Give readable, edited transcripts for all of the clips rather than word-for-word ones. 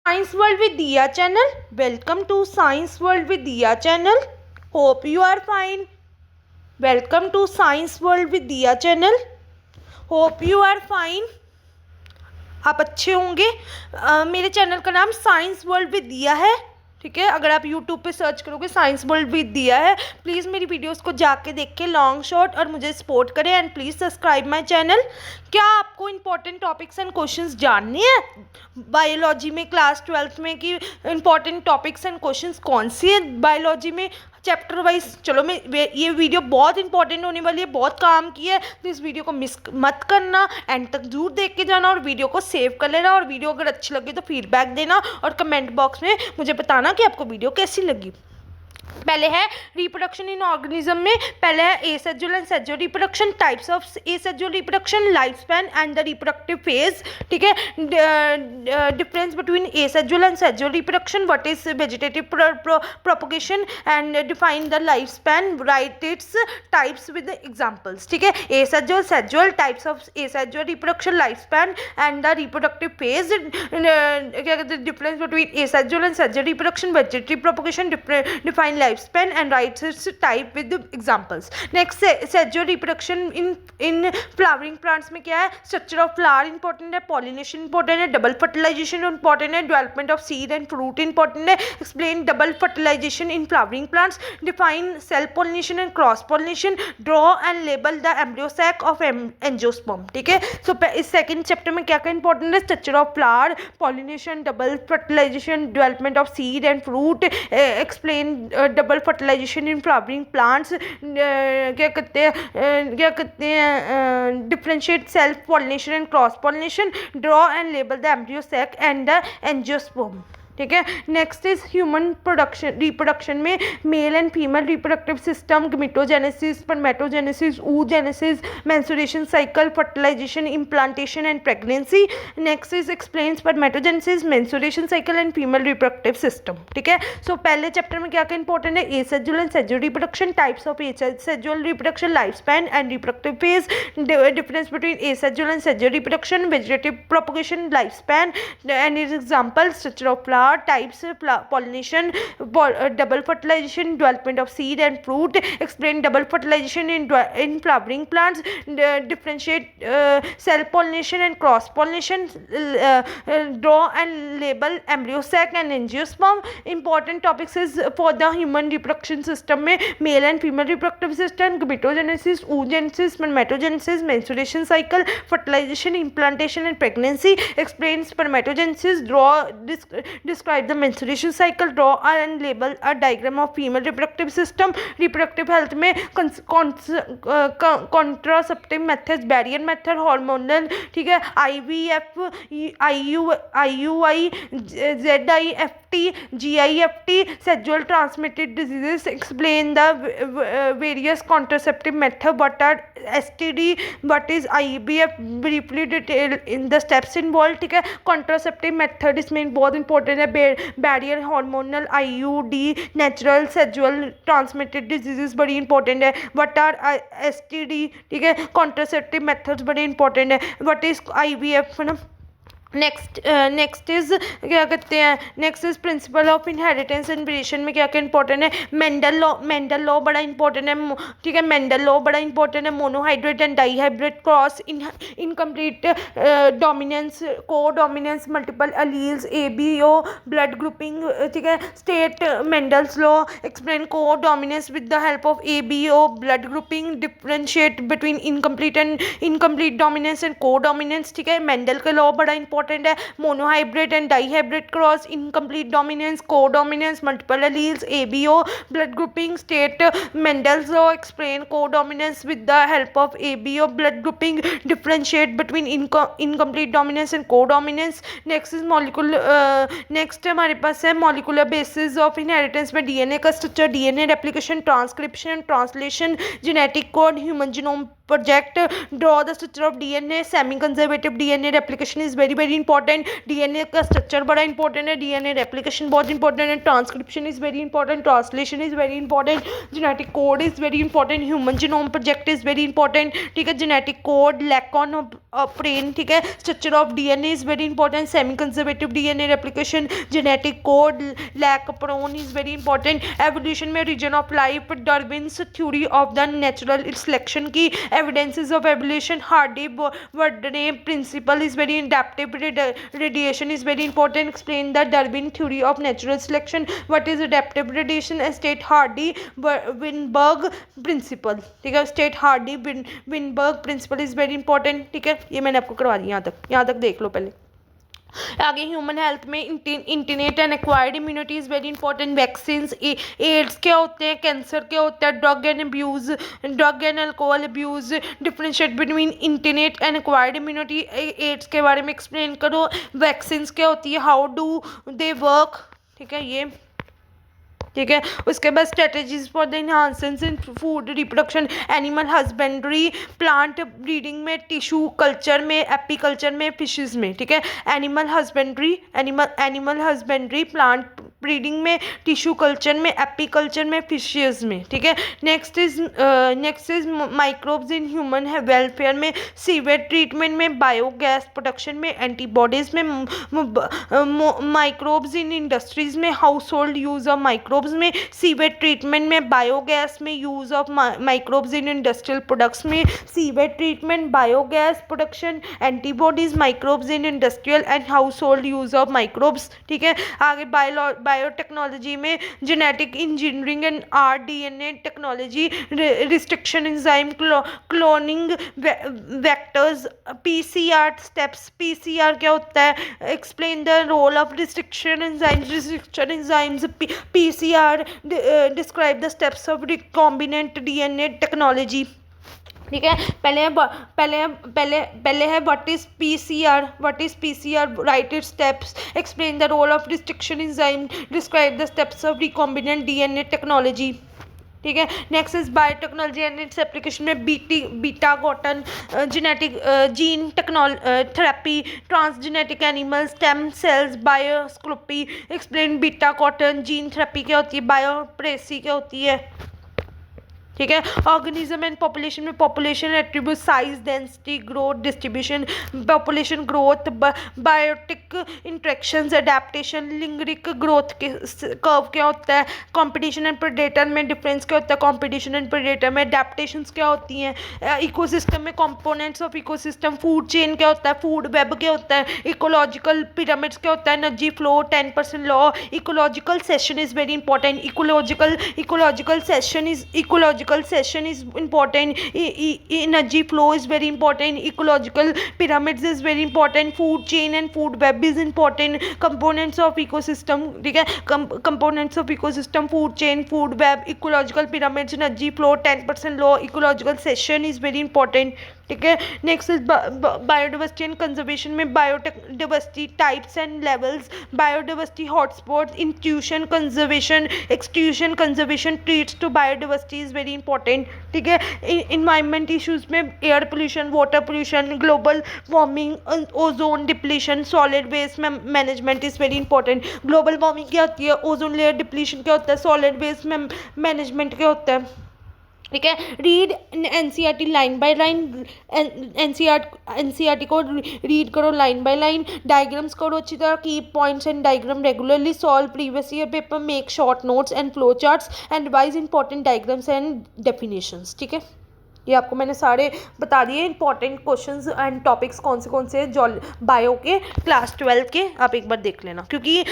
Science World with Diya channel. Welcome to Science World with Diya channel. Hope you are fine. Welcome to Science World with Diya channel. Hope you are fine. आप अच्छे होंगे। मेरे channel का नाम science world with दिया है, ठीक है। अगर आप यूट्यूब पे सर्च करोगे साइंस वर्ल्ड विद दिया है, प्लीज़ मेरी वीडियोस को जाके देख के लॉन्ग शॉर्ट और मुझे सपोर्ट करें and please subscribe my channel. क्या आपको इंपॉर्टेंट टॉपिक्स एंड क्वेश्चंस जानने हैं बायोलॉजी में क्लास 12th में कि इंपॉर्टेंट टॉपिक्स एंड क्वेश्चंस कौन सी है बायोलॉजी में चैप्टर वाइज? चलो मैं ये वीडियो बहुत इंपॉर्टेंट होने वाली है, बहुत काम की है, तो इस वीडियो को मिस मत करना, एंड तक जरूर देख के जाना और वीडियो को सेव कर लेना। और वीडियो अगर अच्छी लगी तो फीडबैक देना और कमेंट बॉक्स में मुझे बताना कि आपको वीडियो कैसी लगी। पहले है रिप्रोडक्शन इन ऑर्गेनिज्म में, पहले है asexual and sexual reproduction, types of asexual reproduction, life span and the reproductive phase, ठीक है। Difference between asexual and sexual reproduction, what is vegetative propagation and define the life span, right its types with examples, ठीक है। Asexual, sexual, types of asexual reproduction, life span and the reproductive phase, क्या कहते हैं, difference between asexual and sexual reproduction, vegetative propagation, define lifespan and writes its type with the examples. Next sexual reproduction in flowering plants में क्या है? Structure of flower important है, pollination important है, double fertilization important है, development of seed and fruit important है, explain double fertilization in flowering plants, define self pollination and cross pollination, draw and label the embryo sac of angiosperm, ठीक है। So इस second chapter में क्या क्या important है? Structure of flower, pollination, double fertilization, development of seed and fruit, explain double fertilisation in flowering plants, क्या कहते हैं differentiate self pollination and cross pollination, draw and label the embryo sac and the angiosperm, ठीक है। Next is human production reproduction में male and female reproductive system, gametogenesis, spermatogenesis, oogenesis, menstruation cycle, fertilisation, implantation and pregnancy. Next is explain spermatogenesis, menstruation cycle and female reproductive system, ठीक है। सो पहले chapter में क्या क्या important है? Asexual and sexual reproduction, types of asexual reproduction, life span and reproductive phase, difference between asexual and sexual reproduction, vegetative propagation, life span and is example, structure of flower, types, pollination, double fertilization, development of seed and fruit, explain double fertilization in flowering plants, differentiate self pollination and cross pollination, draw and label embryo sac and angiosperm. Important topics is for the human reproduction system में male and female reproductive system, gametogenesis, oogenesis, spermatogenesis, menstruation cycle, fertilization, implantation and pregnancy, explain spermatogenesis, describe the menstruation cycle, draw and label a diagram of female reproductive system. Reproductive health में contraceptive methods, barrier method, hormonal, ठीक है, IVF, IUI, ZIFT, GIFT, sexual transmitted diseases, explain the various contraceptive method, what are STD, what is IVF, briefly detail in the steps involved, ठीक है। contraceptive method इसमें बहुत important है, barrier, hormonal, IUD, natural sexual transmitted diseases बड़ी important है, what are STD, ठीक है। Contraceptive methods बड़े इंपॉर्टेंट है, व्हाट इज IVF, है ना। नेक्स्ट इज क्या कहते हैं, next is principle of inheritance and variation में क्या क्या इंपॉर्टेंट है? मेंडल लॉ बड़ा इंपॉर्टेंट है, ठीक है। मेंडल लॉ बड़ा इंपॉर्टेंट है, monohybrid and dihybrid cross, incomplete dominance, co dominance, multiple alleles, ABO, blood grouping, ठीक है। State Mendel's law, explain co dominance with the help of ABO, blood grouping, differentiate between incomplete dominance and co dominance, ठीक है। Mendel का law बड़ा important है, monohybrid and dihybrid cross, incomplete dominance, co dominance, multiple alleles, ABO, blood grouping, state Mendel's law, explain co dominance with the help of ABO, blood grouping, differentiate between incomplete dominance and co dominance. Next is next हमारे पास है molecular basis of inheritance में DNA का structure, DNA replication, transcription, translation, genetic code, human genome project, draw the structure of DNA, semi conservative DNA replication is very important, DNA का structure बड़ा important है, DNA replication बहुत important है, transcription is very important, translation is very important, genetic code is very important, human genome project is very important, ठीक है। Genetic code, लैकॉन brain, ठीक है. Structure of DNA is very important. Semi-conservative DNA replication, genetic code, lack prone is very important. Evolution में region of life, Darwin's theory of the natural selection की evidences of evolution, Hardy-Wardner principle is very adaptive. Radiation is very important. Explain the Darwin theory of natural selection. What is adaptive radiation? State Hardy-Weinberg principle, ठीक है. State Hardy Weinberg principal is very important, ठीक है. ये मैंने आपको करवा दिया. यहाँ तक देख लो पहले. आगे ह्यूमन हेल्थ में innate and acquired immunity is very important. Vaccines, AIDS क्या होते हैं, कैंसर क्या होता है, drug and alcohol abuse. Differentiate between innate and acquired immunity. AIDS के बारे में एक्सप्लेन करो. वैक्सीन्स क्या होती है, हाउ डू दे वर्क, ठीक है. ये ठीक है. उसके बाद strategies for the enhancement in food reproduction, animal husbandry, plant breeding में, टिश्यू कल्चर में, एपीकल्चर में, फिशेस में, ठीक है. एनिमल हस्बेंड्री प्लांट ब्रीडिंग में, टिश्यू कल्चर में, एपीकल्चर में, फिशेस में, ठीक है. Next is microbes in human welfare में, सीवेज ट्रीटमेंट में, बायोगैस प्रोडक्शन में, एंटीबॉडीज में, माइक्रोब्स इन इंडस्ट्रीज में, house hold use of microbes में, सीवेज ट्रीटमेंट में, बायोगैस में, use of microbes in industrial products में, sewage treatment, biogas production, antibodies, microbes in industrial and household use of microbes, ठीक है. आगे biotechnology में genetic engineering and RDNA technology, restriction enzyme, cloning, vectors, PCR steps. PCR क्या होता है, explain the role of restriction enzymes. PCR describe the steps of recombinant DNA technology, ठीक है. पहले है what is PCR. Write it steps. Explain the role of restriction enzyme. Describe the steps of recombinant DNA technology, ठीक है. Next is biotechnology and its application में beta cotton, genetic gene therapy, transgenetic animal, stem cells, bioscopy. Explain beta cotton, gene therapy क्या होती है, biopiracy क्या होती है, ठीक है. ऑर्गेनिज्म एंड पॉपुलेशन में, population attribute, size, density, growth, distribution, population growth, biotic interactions, adaptation, लिंगरिक ग्रोथ के कर्व क्या होता है, कंपटीशन एंड प्रेडेटर में डिफरेंस क्या होता है, कंपटीशन एंड प्रेडेटर में, एडेप्टेशंस क्या होती हैं, इकोसिस्टम में components of ecosystem, food chain क्या होता है, फूड वेब क्या होता है, इकोलॉजिकल पिरामिड्स क्या होता है, energy flow, 10% law. Ecological session is very important. Ecological session is important. Energy flow is very important. Ecological pyramids is very important. Food chain and food web is important. Components of ecosystem, ठीक है. Components of ecosystem, food chain, food web, ecological pyramids, energy flow, 10% law. Ecological section is very important, ठीक है. Next is biodiversity and conservation में, biodiversity types and levels, biodiversity hotspot, in situ conservation, ex situ conservation, threats to biodiversity is very important, ठीक है. Environment issues में air pollution, water pollution, global warming, ozone depletion, solid waste management is very important. Global warming क्या होती है, ozone layer depletion क्या होता है, solid waste management क्या होता है, ठीक है. Read NCERT line by line. NCERT को रीड करो लाइन बाय लाइन. डायग्राम्स करो अच्छी तरह. Keep points and diagram regularly. Solve previous year paper. Make short notes and flow charts and revise important diagrams and definitions, ठीक है. ये आपको मैंने सारे बता दिए इंपॉर्टेंट क्वेश्चंस एंड टॉपिक्स कौन से बायो के क्लास 12 के. आप एक बार देख लेना क्योंकि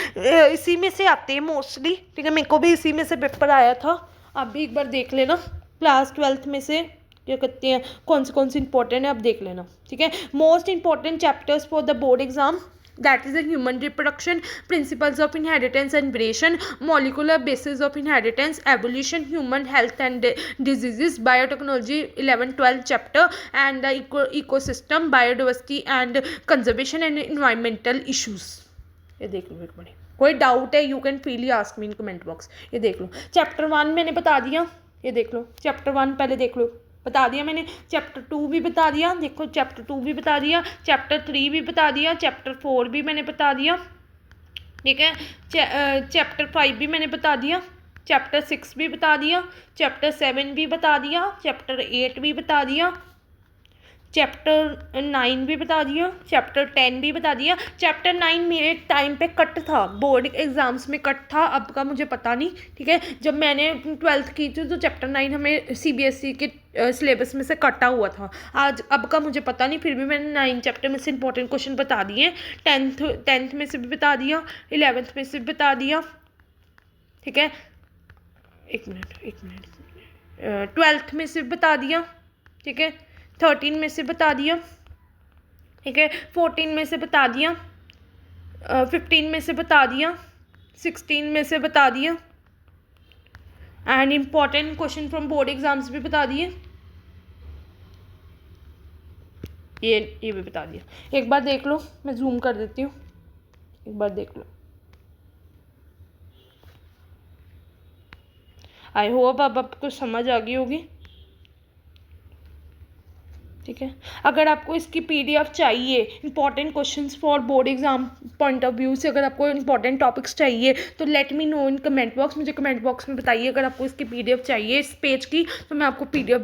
इसी में से आते हैं मोस्टली, ठीक है. मेरे को भी इसी में से पेपर आया था. आप भी एक बार देख लेना क्लास 12 में से क्या कहते हैं कौन से इंपॉर्टेंट है, आप देख लेना, ठीक है. Most important chapters for the board exam, that is the human reproduction, principles of inheritance and variation, molecular basis of inheritance, evolution, human health and diseases, biotechnology 11-12 chapter, and the ecosystem, biodiversity and conservation and environmental issues. ये देख लो एक बार. कोई doubt है you can freely ask me in comment box. ये देख लो. Chapter 1 मैंने बता दिया, ये देख लो. चैप्टर 1 पहले देख लो, बता दिया मैंने. चैप्टर 2 भी बता दिया, देखो चैप्टर 2 भी बता दिया. चैप्टर 3 भी बता दिया. चैप्टर 4 भी मैंने बता दिया, ठीक है. चैप्टर 5 भी मैंने बता दिया. चैप्टर 6 भी बता दिया. चैप्टर 7 भी बता दिया. चैप्टर 8 भी बता दिया. चैप्टर 9 भी बता दिया, चैप्टर 10 भी बता दिया। चैप्टर 9 मेरे टाइम पे कट था, बोर्ड एग्ज़ाम्स में कट था, अब का मुझे पता नहीं, ठीक है। जब मैंने 12th की थी तो चैप्टर 9 हमें CBSE के सिलेबस में से कटा हुआ था। आज अब का मुझे पता नहीं, फिर भी मैंने 9 चैप्टर में से इंपॉर्टेंट क्वेश्चन बता दिए। 10th में से भी बता दिया, 11th में से भी बता दिया, ठीक है। एक मिनट 12th में से बता दिया, ठीक है। 13 में से बता दिया, ठीक है। 14 में से बता दिया, 15 में से बता दिया, 16 में से बता दिया, and important question from board exams भी बता दिए। ये भी बता दिया। एक बार देख लो, मैं जूम कर देती हूँ, एक बार देख लो। आई होप अब आपको समझ आ गई होगी, ठीक है। अगर आपको इसकी PDF चाहिए, important questions for board exam point of view से, अगर आपको इंपॉर्टेंट टॉपिक्स चाहिए तो let me know in comment box, मुझे कमेंट बॉक्स में बताइए। अगर आपको इसकी PDF चाहिए इस पेज की, तो मैं आपको PDF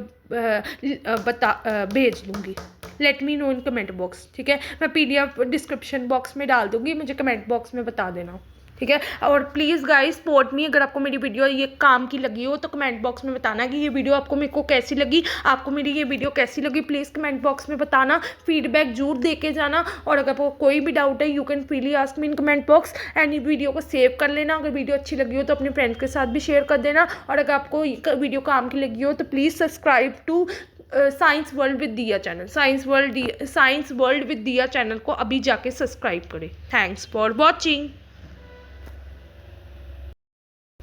भेज दूँगी। Let me know in comment box, ठीक है। मैं PDF डिस्क्रिप्शन बॉक्स में डाल दूँगी, मुझे कमेंट बॉक्स में बता देना, ठीक है। और प्लीज़ गाइस सपोर्ट मी, अगर आपको मेरी वीडियो ये काम की लगी हो तो कमेंट बॉक्स में बताना कि ये वीडियो आपको मेरे को कैसी लगी, आपको मेरी ये वीडियो कैसी लगी। प्लीज़ कमेंट बॉक्स में बताना, फीडबैक जरूर दे के जाना। और अगर आपको कोई भी डाउट है you can freely ask me in comment box, and video को सेव कर लेना। अगर वीडियो अच्छी लगी हो तो अपने फ्रेंड्स के साथ भी शेयर कर देना। और अगर आपको वीडियो काम की लगी हो तो please subscribe to science world with Diya channel, science world with Diya channel को अभी जाके सब्सक्राइब करें। Thanks for watching.